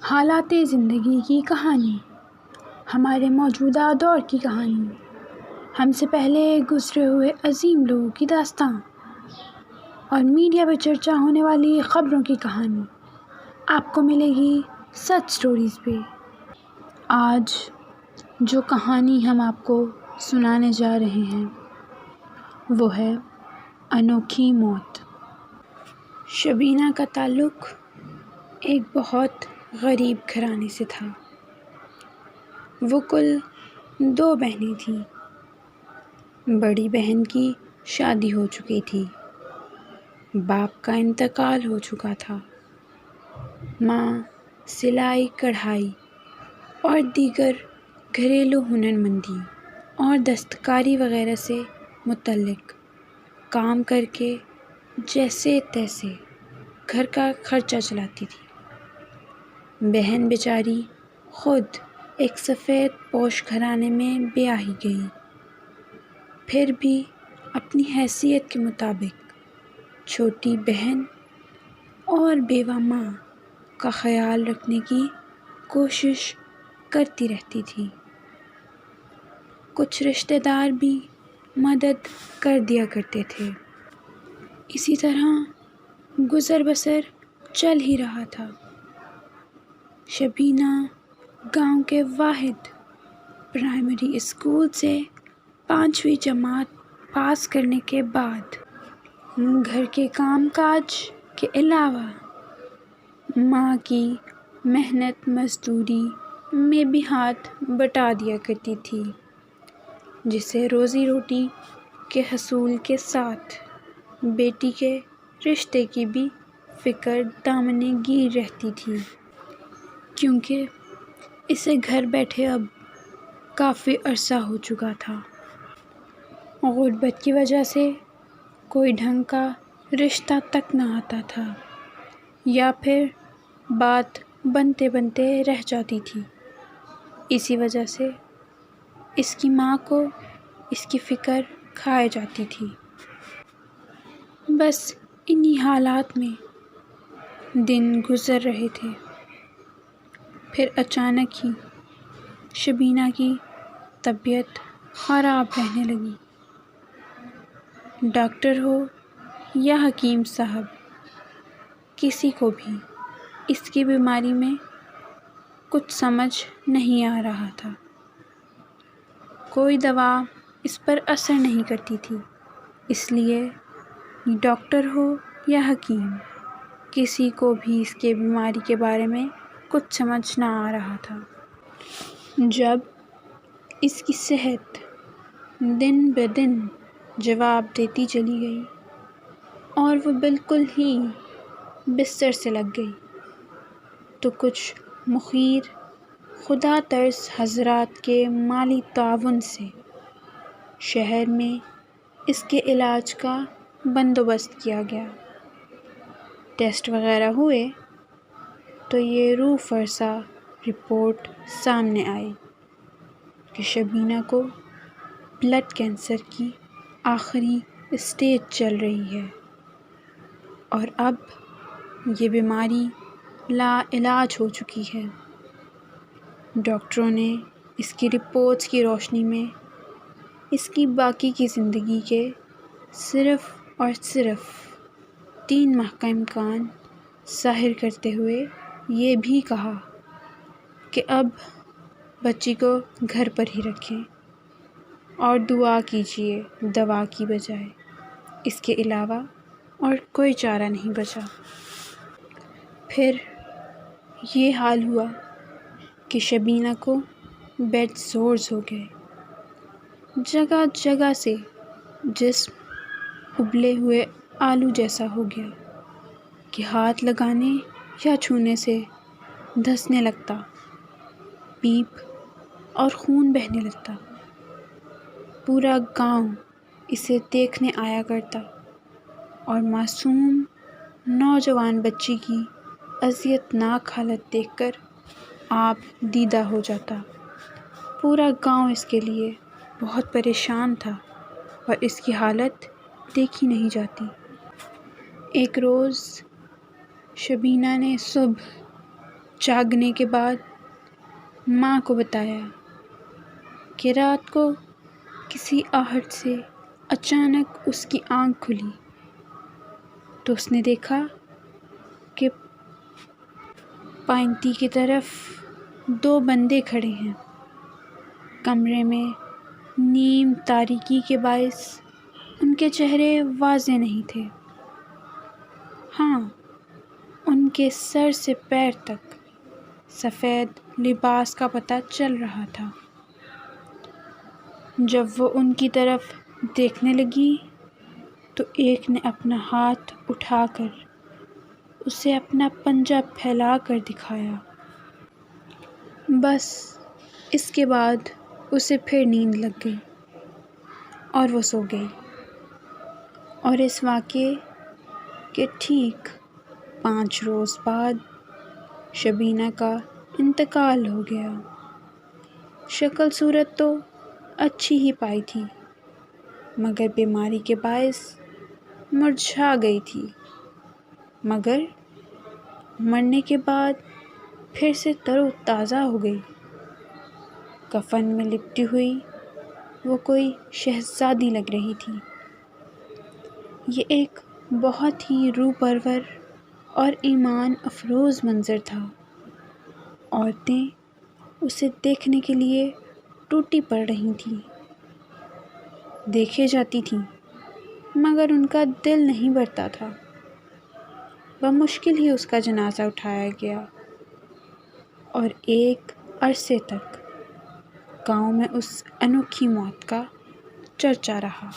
حالات زندگی کی کہانی، ہمارے موجودہ دور کی کہانی، ہم سے پہلے گزرے ہوئے عظیم لوگوں کی داستاں اور میڈیا پہ چرچا ہونے والی خبروں کی کہانی آپ کو ملے گی سچ سٹوریز پہ۔ آج جو کہانی ہم آپ کو سنانے جا رہے ہیں وہ ہے انوکھی موت۔ شبینہ کا تعلق ایک بہت غریب گھرانے سے تھا۔ وہ کل 2 بہنیں تھیں۔ بڑی بہن کی شادی ہو چکی تھی، باپ کا انتقال ہو چکا تھا۔ ماں سلائی کڑھائی اور دیگر گھریلو ہنرمندی اور دستکاری وغیرہ سے متعلق کام کر کے جیسے تیسے گھر کا خرچہ چلاتی تھی۔ بہن بیچاری خود ایک سفید پوش گھرانے میں بیاہی گئی، پھر بھی اپنی حیثیت کے مطابق چھوٹی بہن اور بیوہ ماں کا خیال رکھنے کی کوشش کرتی رہتی تھی۔ کچھ رشتہ دار بھی مدد کر دیا کرتے تھے۔ اسی طرح گزر بسر چل ہی رہا تھا۔ شبینہ گاؤں کے واحد پرائمری اسکول سے 5ویں جماعت پاس کرنے کے بعد گھر کے کام کاج کے علاوہ ماں کی محنت مزدوری میں بھی ہاتھ بٹا دیا کرتی تھی، جس سے روزی روٹی کے حصول کے ساتھ بیٹی کے رشتے کی بھی فکر دامنِ گیر رہتی تھی، کیونکہ اسے گھر بیٹھے اب کافی عرصہ ہو چکا تھا۔ غربت کی وجہ سے کوئی ڈھنگ کا رشتہ تک نہ آتا تھا، یا پھر بات بنتے بنتے رہ جاتی تھی۔ اسی وجہ سے اس کی ماں کو اس کی فکر کھائے جاتی تھی۔ بس انہی حالات میں دن گزر رہے تھے۔ پھر اچانک ہی شبینہ کی طبیعت خراب رہنے لگی۔ ڈاکٹر ہو یا حکیم صاحب، کسی کو بھی اس کی بیماری میں کچھ سمجھ نہیں آ رہا تھا۔ کوئی دوا اس پر اثر نہیں کرتی تھی، اس لیے ڈاکٹر ہو یا حکیم، کسی کو بھی اس کے بیماری کے بارے میں کچھ سمجھ نہ آ رہا تھا۔ جب اس کی صحت دن بدن جواب دیتی چلی گئی اور وہ بالکل ہی بستر سے لگ گئی، تو کچھ مخیر خدا ترس حضرات کے مالی تعاون سے شہر میں اس کے علاج کا بندوبست کیا گیا۔ ٹیسٹ وغیرہ ہوئے تو یہ روح فرسا رپورٹ سامنے آئی کہ شبینہ کو بلڈ کینسر کی آخری اسٹیج چل رہی ہے، اور اب یہ بیماری لا علاج ہو چکی ہے۔ ڈاکٹروں نے اس کی رپورٹس کی روشنی میں اس کی باقی کی زندگی کے صرف اور صرف 3 ماہ کا امکان ظاہر کرتے ہوئے یہ بھی کہا کہ اب بچی کو گھر پر ہی رکھیں اور دعا کیجیے دوا کی بجائے، اس کے علاوہ اور کوئی چارہ نہیں بچا۔ پھر یہ حال ہوا کہ شبینہ کو بیڈ سورز ہو گئے۔ جگہ جگہ سے جسم ابلے ہوئے آلو جیسا ہو گیا کہ ہاتھ لگانے یا چھونے سے دھنسنے لگتا، پیپ اور خون بہنے لگتا۔ پورا گاؤں اسے دیکھنے آیا کرتا اور معصوم نوجوان بچی کی اذیت ناک حالت دیکھ کر آپ دیدہ ہو جاتا۔ پورا گاؤں اس کے لیے بہت پریشان تھا اور اس کی حالت دیکھی نہیں جاتی۔ ایک روز شبینہ نے صبح جاگنے کے بعد ماں کو بتایا کہ رات کو کسی آہٹ سے اچانک اس کی آنکھ کھلی تو اس نے دیکھا کہ پائنتی کی طرف 2 بندے کھڑے ہیں۔ کمرے میں نیم تاریکی کے باعث ان کے چہرے واضح نہیں تھے۔ ہاں، ان کے سر سے پیر تک سفید لباس کا پتہ چل رہا تھا۔ جب وہ ان کی طرف دیکھنے لگی تو ایک نے اپنا ہاتھ اٹھا کر اسے اپنا پنجہ پھیلا کر دکھایا۔ بس اس کے بعد اسے پھر نیند لگ گئی اور وہ سو گئی، اور اس واقعے کے ٹھیک 5 روز بعد شبینہ کا انتقال ہو گیا۔ شکل صورت تو اچھی ہی پائی تھی، مگر بیماری کے باعث مرجھا گئی تھی، مگر مرنے کے بعد پھر سے تر و تازہ ہو گئی۔ کفن میں لپٹی ہوئی وہ کوئی شہزادی لگ رہی تھی۔ یہ ایک بہت ہی روح پرور اور ایمان افروز منظر تھا۔ عورتیں اسے دیکھنے کے لیے ٹوٹی پڑ رہی تھیں، دیکھے جاتی تھیں، مگر ان کا دل نہیں بھرتا تھا۔ بمشکل ہی اس کا جنازہ اٹھایا گیا اور ایک عرصے تک گاؤں میں اس انوکھی موت کا چرچا رہا۔